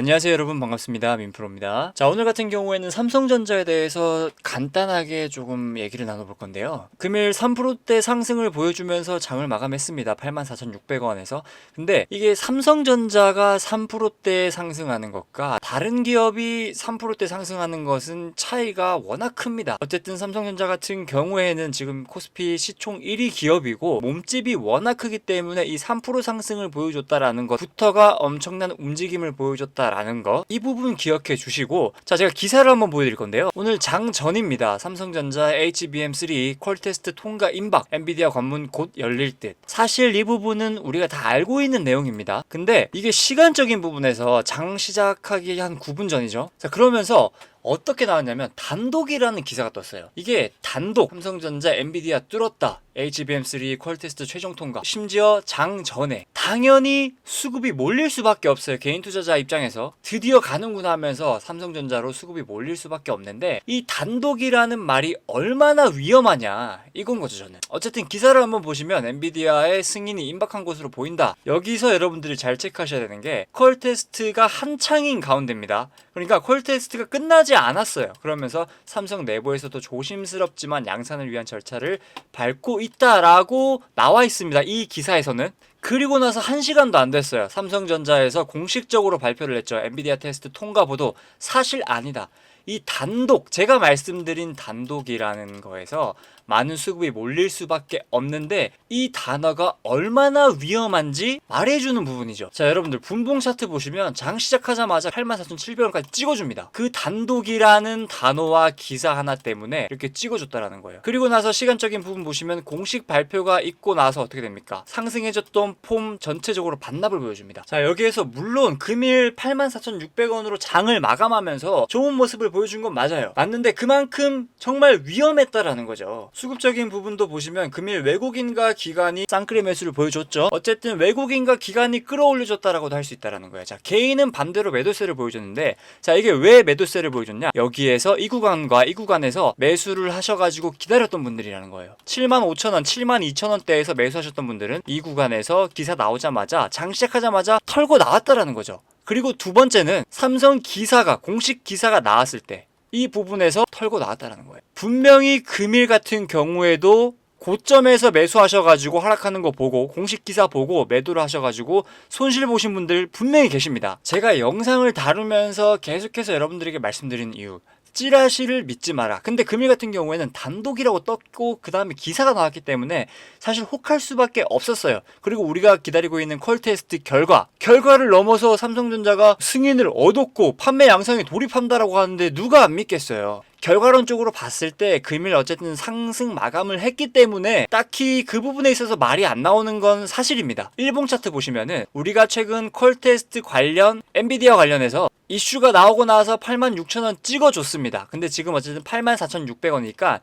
안녕하세요 여러분, 반갑습니다. 민프로입니다. 자, 오늘 같은 경우에는 삼성전자에 대해서 간단하게 조금 얘기를 나눠볼 건데요. 금일 3%대 상승을 보여주면서 장을 마감했습니다. 84,600원에서. 근데 이게 삼성전자가 3%대 상승하는 것과 다른 기업이 3%대 상승하는 것은 차이가 워낙 큽니다. 어쨌든 삼성전자 같은 경우에는 지금 코스피 시총 1위 기업이고 몸집이 워낙 크기 때문에 이 3% 상승을 보여줬다라는 것부터가 엄청난 움직임을 보여줬다 라는 거, 이 부분 기억해 주시고, 자, 제가 기사를 한번 보여드릴 건데요. 오늘 장 전입니다. 삼성전자 HBM3 퀄테스트 통과 임박, 엔비디아 관문 곧 열릴 듯. 사실 이 부분은 우리가 다 알고 있는 내용입니다. 근데 이게 시간적인 부분에서 장 시작하기 한 9분 전이죠. 자, 그러면서 어떻게 나왔냐면 단독이라는 기사가 떴어요. 이게 단독 삼성전자 엔비디아 뚫었다, HBM3 퀄테스트 최종 통과, 심지어 장 전에 당연히 수급이 몰릴 수밖에 없어요. 개인 투자자 입장에서 드디어 가는구나 하면서 삼성전자로 수급이 몰릴 수밖에 없는데, 이 단독이라는 말이 얼마나 위험하냐 이건 거죠. 저는 어쨌든 기사를 한번 보시면 엔비디아의 승인이 임박한 것으로 보인다. 여기서 여러분들이 잘 체크하셔야 되는 게 퀄테스트가 한창인 가운데입니다. 그러니까 퀄테스트가 끝나지 않았어요. 그러면서 삼성 내부에서도 조심스럽지만 양산을 위한 절차를 밟고 있다라고 나와 있습니다. 이 기사에서는. 그리고 나서 1시간도 안 됐어요. 삼성전자에서 공식적으로 발표를 했죠. 엔비디아 테스트 통과 보도 사실 아니다. 이 단독, 제가 말씀드린 단독이라는 거에서 많은 수급이 몰릴 수밖에 없는데, 이 단어가 얼마나 위험한지 말해주는 부분이죠. 자, 여러분들 분봉 차트 보시면 장 시작하자마자 84,700원까지 찍어줍니다. 그 단독이라는 단어와 기사 하나 때문에 이렇게 찍어줬다라는 거예요. 그리고 나서 시간적인 부분 보시면 공식 발표가 있고 나서 어떻게 됩니까? 상승해줬던 폼 전체적으로 반납을 보여줍니다. 자, 여기에서 물론 금일 84,600원으로 장을 마감하면서 좋은 모습을 보여준 건 맞아요. 맞는데 그만큼 정말 위험했다라는 거죠. 수급적인 부분도 보시면 금일 외국인과 기관이 쌍끌이 매수를 보여줬죠. 어쨌든 외국인과 기관이 끌어올려줬다라고도 할 수 있다라는 거예요. 자, 개인은 반대로 매도세를 보여줬는데, 자, 이게 왜 매도세를 보여줬냐? 여기에서 이 구간과 이 구간에서 매수를 하셔가지고 기다렸던 분들이라는 거예요. 75,000원, 72,000원대에서 매수하셨던 분들은 이 구간에서 기사 나오자마자 장 시작하자마자 털고 나왔다라는 거죠. 그리고 두 번째는 삼성 기사가, 공식 기사가 나왔을 때 이 부분에서 털고 나왔다는 거예요. 분명히 금일 같은 경우에도 고점에서 매수하셔가지고 하락하는 거 보고 공식 기사 보고 매도를 하셔가지고 손실 보신 분들 분명히 계십니다. 제가 영상을 다루면서 계속해서 여러분들에게 말씀드린 이유, 찌라시를 믿지 마라. 근데 금일 같은 경우에는 단독이라고 떴고 그 다음에 기사가 나왔기 때문에 사실 혹할 수밖에 없었어요. 그리고 우리가 기다리고 있는 퀄테스트 결과를 넘어서 삼성전자가 승인을 얻었고 판매 양상에 돌입한다라고 하는데 누가 안 믿겠어요. 결과론적으로 봤을 때 금일 어쨌든 상승 마감을 했기 때문에 딱히 그 부분에 있어서 말이 안 나오는 건 사실입니다. 일봉 차트 보시면은 우리가 최근 퀄테스트 관련, 엔비디아 관련해서 이슈가 나오고 나서 86,000원 찍어줬습니다. 근데 지금 어쨌든 84,600원이니까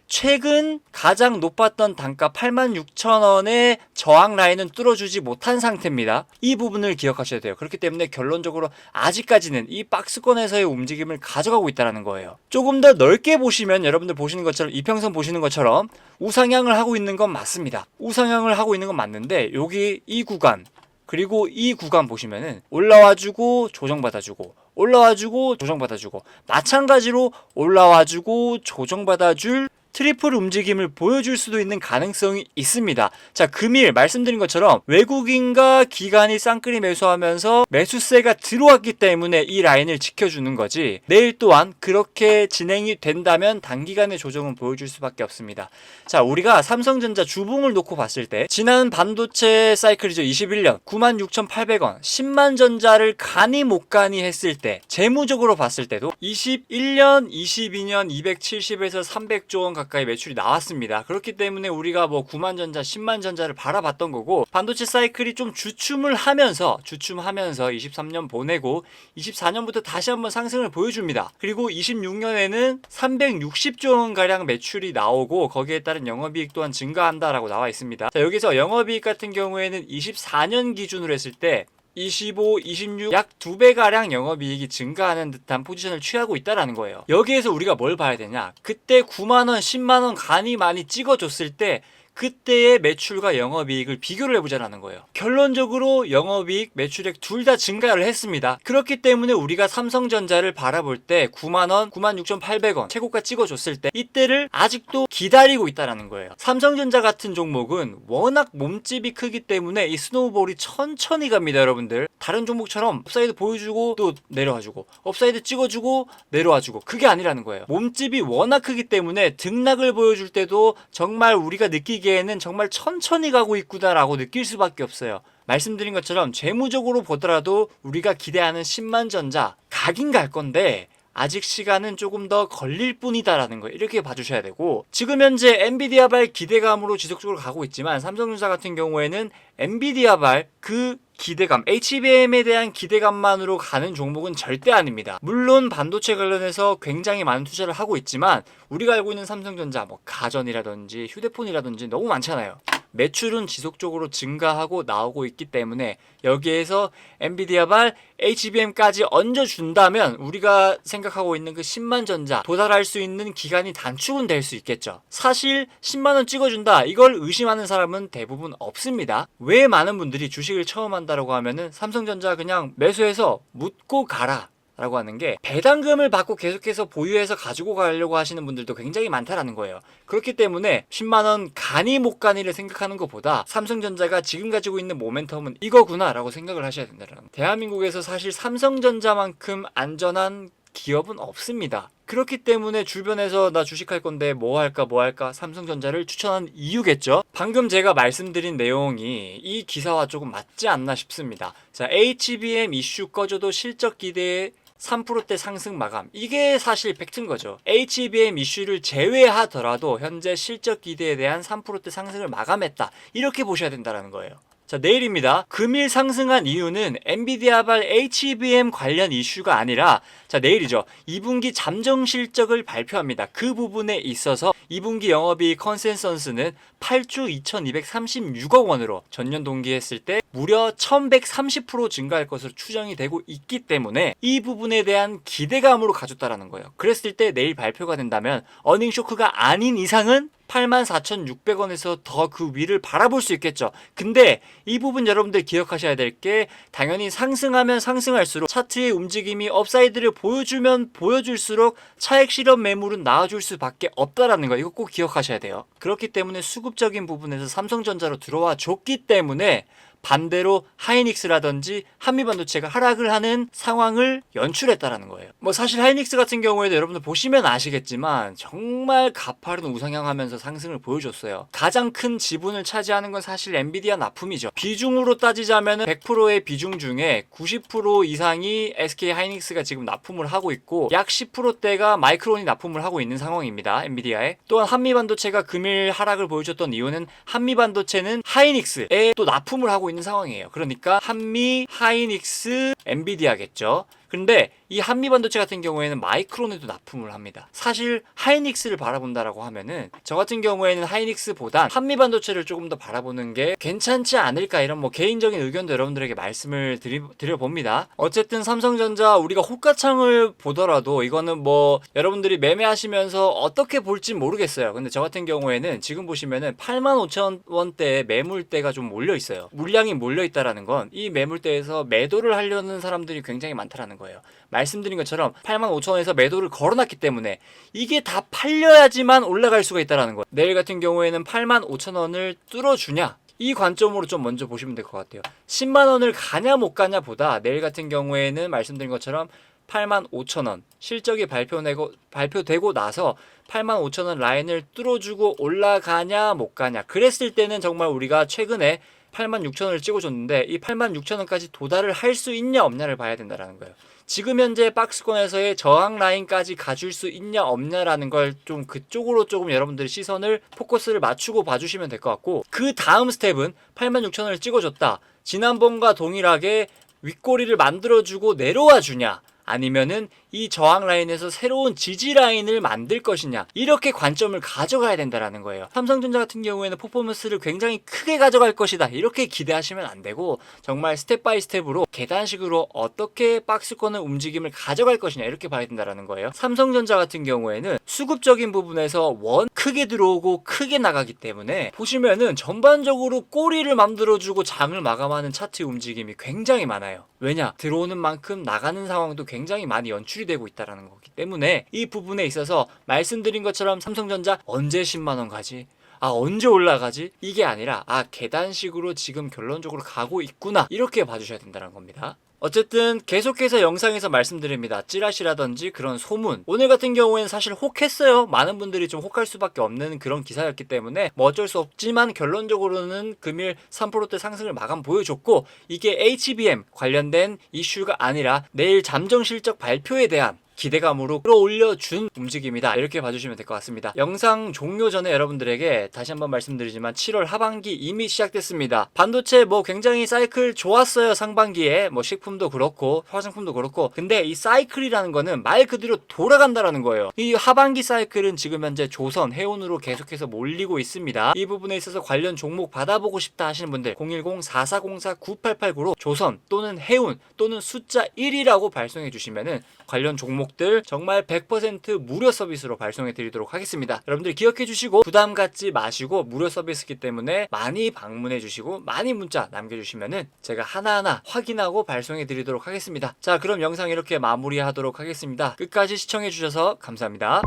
최근 가장 높았던 단가 86,000원의 저항 라인은 뚫어주지 못한 상태입니다. 이 부분을 기억하셔야 돼요. 그렇기 때문에 결론적으로 아직까지는 이 박스권에서의 움직임을 가져가고 있다는 거예요. 조금 더 넓게 보시면 여러분들 보시는 것처럼, 이평선 보시는 것처럼 우상향을 하고 있는 건 맞습니다. 우상향을 하고 있는 건 맞는데, 여기 이 구간 그리고 이 구간 보시면은 올라와주고 조정받아주고 올라와주고 조정받아주고, 마찬가지로 올라와주고 조정받아줄 트리플 움직임을 보여줄 수도 있는 가능성이 있습니다. 자, 금일 말씀드린 것처럼 외국인과 기관이 쌍끌이 매수하면서 매수세가 들어왔기 때문에 이 라인을 지켜주는 거지, 내일 또한 그렇게 진행이 된다면 단기간의 조정은 보여줄 수밖에 없습니다. 자, 우리가 삼성전자 주봉을 놓고 봤을 때 지난 반도체 사이클이죠. 21년 96,800원 10만 전자를 가니 못 가니 했을 때, 재무적으로 봤을 때도 21년 22년 270에서 300조 원 가까이 매출이 나왔습니다. 그렇기 때문에 우리가 뭐 9만 전자 10만 전자를 바라봤던 거고, 반도체 사이클이 좀 주춤하면서 23년 보내고 24년부터 다시 한번 상승을 보여줍니다. 그리고 26년에는 360조 원 가량 매출이 나오고 거기에 따른 영업이익 또한 증가한다라고 나와 있습니다. 자, 여기서 영업이익 같은 경우에는 24년 기준으로 했을 때 25, 26, 약 2배가량 영업이익이 증가하는 듯한 포지션을 취하고 있다는 거예요. 여기에서 우리가 뭘 봐야 되냐, 그때 9만원, 10만원 간이 많이 찍어줬을 때 그때의 매출과 영업이익을 비교를 해보자라는 거예요. 결론적으로 영업이익, 매출액 둘 다 증가를 했습니다. 그렇기 때문에 우리가 삼성전자를 바라볼 때 9만원, 96,800원 최고가 찍어줬을 때 이때를 아직도 기다리고 있다는 거예요. 삼성전자 같은 종목은 워낙 몸집이 크기 때문에 이 스노우볼이 천천히 갑니다, 여러분들. 다른 종목처럼 업사이드 보여주고 또 내려와주고 업사이드 찍어주고 내려와주고 그게 아니라는 거예요. 몸집이 워낙 크기 때문에 등락을 보여줄 때도 정말 우리가 느끼기에는 정말 천천히 가고 있구나라고 느낄 수밖에 없어요. 말씀드린 것처럼 재무적으로 보더라도 우리가 기대하는 10만 전자 가긴 갈 건데 아직 시간은 조금 더 걸릴 뿐이다라는 거 이렇게 봐주셔야 되고, 지금 현재 엔비디아발 기대감으로 지속적으로 가고 있지만 삼성전자 같은 경우에는 엔비디아발 그 기대감, HBM에 대한 기대감만으로 가는 종목은 절대 아닙니다. 물론 반도체 관련해서 굉장히 많은 투자를 하고 있지만 우리가 알고 있는 삼성전자 뭐 가전이라든지 휴대폰이라든지 너무 많잖아요. 매출은 지속적으로 증가하고 나오고 있기 때문에 여기에서 엔비디아발 HBM까지 얹어준다면 우리가 생각하고 있는 그 10만 전자 도달할 수 있는 기간이 단축은 될 수 있겠죠. 사실 10만원 찍어준다 이걸 의심하는 사람은 대부분 없습니다. 왜 많은 분들이 주식을 처음 한다라고 하면은 삼성전자 그냥 매수해서 묻고 가라 라고 하는 게, 배당금을 받고 계속해서 보유해서 가지고 가려고 하시는 분들도 굉장히 많다라는 거예요. 그렇기 때문에 10만원 가니 못 가니를 생각하는 것보다 삼성전자가 지금 가지고 있는 모멘텀은 이거구나 라고 생각을 하셔야 된다는 거예요. 대한민국에서 사실 삼성전자만큼 안전한 기업은 없습니다. 그렇기 때문에 주변에서 나 주식할 건데 뭐 할까 삼성전자를 추천한 이유겠죠. 방금 제가 말씀드린 내용이 이 기사와 조금 맞지 않나 싶습니다. 자, HBM 이슈 꺼져도 실적 기대에 3%대 상승 마감. 이게 사실 팩트인 거죠. HBM 이슈를 제외하더라도 현재 실적 기대에 대한 3%대 상승을 마감했다. 이렇게 보셔야 된다는 거예요. 자, 내일입니다. 금일 상승한 이유는 엔비디아발 HBM 관련 이슈가 아니라, 자, 내일이죠. 2분기 잠정 실적을 발표합니다. 그 부분에 있어서 2분기 영업이익 컨센서스는 8조 2236억 원으로 전년 동기 했을 때 무려 1130% 증가할 것으로 추정이 되고 있기 때문에 이 부분에 대한 기대감으로 가졌다라는 거예요. 그랬을 때 내일 발표가 된다면 어닝 쇼크가 아닌 이상은 84,600원에서 더 그 위를 바라볼 수 있겠죠. 근데 이 부분 여러분들 기억하셔야 될 게, 당연히 상승하면 상승할수록 차트의 움직임이 업사이드를 보여주면 보여줄수록 차익 실현 매물은 나와줄 수밖에 없다라는 거, 이거 꼭 기억하셔야 돼요. 그렇기 때문에 수급적인 부분에서 삼성전자로 들어와 줬기 때문에 반대로 하이닉스라든지 한미반도체가 하락을 하는 상황을 연출했다라는 거예요. 뭐 사실 하이닉스 같은 경우에도 여러분들 보시면 아시겠지만 정말 가파른 우상향하면서 상승을 보여줬어요. 가장 큰 지분을 차지하는 건 사실 엔비디아 납품이죠. 비중으로 따지자면 100%의 비중 중에 90% 이상이 SK 하이닉스가 지금 납품을 하고 있고, 약 10%대가 마이크론이 납품을 하고 있는 상황입니다. 엔비디아에. 또한 한미반도체가 금일 하락을 보여줬던 이유는 한미반도체는 하이닉스에 또 납품을 하고 있는 상황이에요. 그러니까 한미, 하이닉스, 엔비디아겠죠. 근데 이 한미반도체 같은 경우에는 마이크론에도 납품을 합니다. 사실 하이닉스를 바라본다라고 하면은 저 같은 경우에는 하이닉스보단 한미반도체를 조금 더 바라보는 게 괜찮지 않을까, 이런 뭐 개인적인 의견도 여러분들에게 말씀을 드려봅니다. 어쨌든 삼성전자 우리가 호가창을 보더라도 이거는 뭐 여러분들이 매매하시면서 어떻게 볼지 모르겠어요. 근데 저 같은 경우에는 지금 보시면은 85,000원대의 매물대가 좀 몰려 있어요. 물량이 몰려 있다라는 건 이 매물대에서 매도를 하려는 사람들이 굉장히 많다라는 거예요. 말씀드린 것처럼 85,000원에서 매도를 걸어놨기 때문에 이게 다 팔려야지만 올라갈 수가 있다는 거예요. 내일 같은 경우에는 85,000원을 뚫어주냐, 이 관점으로 좀 먼저 보시면 될 것 같아요. 10만원을 가냐 못 가냐 보다 내일 같은 경우에는 말씀드린 것처럼 85,000원 실적이 발표되고 나서 85,000원 라인을 뚫어주고 올라가냐 못 가냐, 그랬을 때는 정말 우리가 최근에 86,000원을 찍어줬는데 이 86,000원까지 도달을 할 수 있냐 없냐를 봐야 된다는 거예요. 지금 현재 박스권에서의 저항 라인까지 가줄 수 있냐 없냐라는 걸 좀 그쪽으로 조금 여러분들이 시선을 포커스를 맞추고 봐주시면 될 것 같고, 그 다음 스텝은 86,000원을 찍어줬다. 지난번과 동일하게 윗꼬리를 만들어주고 내려와 주냐, 아니면은 이 저항 라인에서 새로운 지지 라인을 만들 것이냐, 이렇게 관점을 가져가야 된다라는 거예요. 삼성전자 같은 경우에는 퍼포먼스를 굉장히 크게 가져갈 것이다, 이렇게 기대하시면 안 되고 정말 스텝 바이 스텝으로 계단식으로 어떻게 박스권의 움직임을 가져갈 것이냐, 이렇게 봐야 된다라는 거예요. 삼성전자 같은 경우에는 수급적인 부분에서 원 크게 들어오고 크게 나가기 때문에 보시면은 전반적으로 꼬리를 만들어주고 장을 마감하는 차트 움직임이 굉장히 많아요. 왜냐? 들어오는 만큼 나가는 상황도 굉장히 많이 연출이 되고 있다는 거기 때문에 이 부분에 있어서 말씀드린 것처럼 삼성전자 언제 10만원 가지? 언제 올라가지? 이게 아니라 계단식으로 지금 결론적으로 가고 있구나, 이렇게 봐주셔야 된다는 겁니다. 어쨌든 계속해서 영상에서 말씀드립니다. 찌라시라든지 그런 소문, 오늘 같은 경우에는 사실 혹했어요. 많은 분들이 좀 혹할 수밖에 없는 그런 기사였기 때문에 뭐 어쩔 수 없지만 결론적으로는 금일 3%대 상승을 마감 보여줬고, 이게 HBM 관련된 이슈가 아니라 내일 잠정 실적 발표에 대한 기대감으로 끌어올려준 움직임이다, 이렇게 봐주시면 될 것 같습니다. 영상 종료 전에 여러분들에게 다시 한번 말씀드리지만 7월 하반기 이미 시작됐습니다. 반도체 뭐 굉장히 사이클 좋았어요. 상반기에 뭐 식품도 그렇고 화장품도 그렇고. 근데 이 사이클이라는 거는 말 그대로 돌아간다라는 거예요. 이 하반기 사이클은 지금 현재 조선, 해운으로 계속해서 몰리고 있습니다. 이 부분에 있어서 관련 종목 받아보고 싶다 하시는 분들 010-4404-9889로 조선 또는 해운 또는 숫자 1이라고 발송해 주시면은 관련 종목들 정말 100% 무료 서비스로 발송해 드리도록 하겠습니다. 여러분들 기억해 주시고 부담 갖지 마시고 무료 서비스이기 때문에 많이 방문해 주시고 많이 문자 남겨주시면은 제가 하나하나 확인하고 발송해 드리도록 하겠습니다. 자, 그럼 영상 이렇게 마무리하도록 하겠습니다. 끝까지 시청해 주셔서 감사합니다.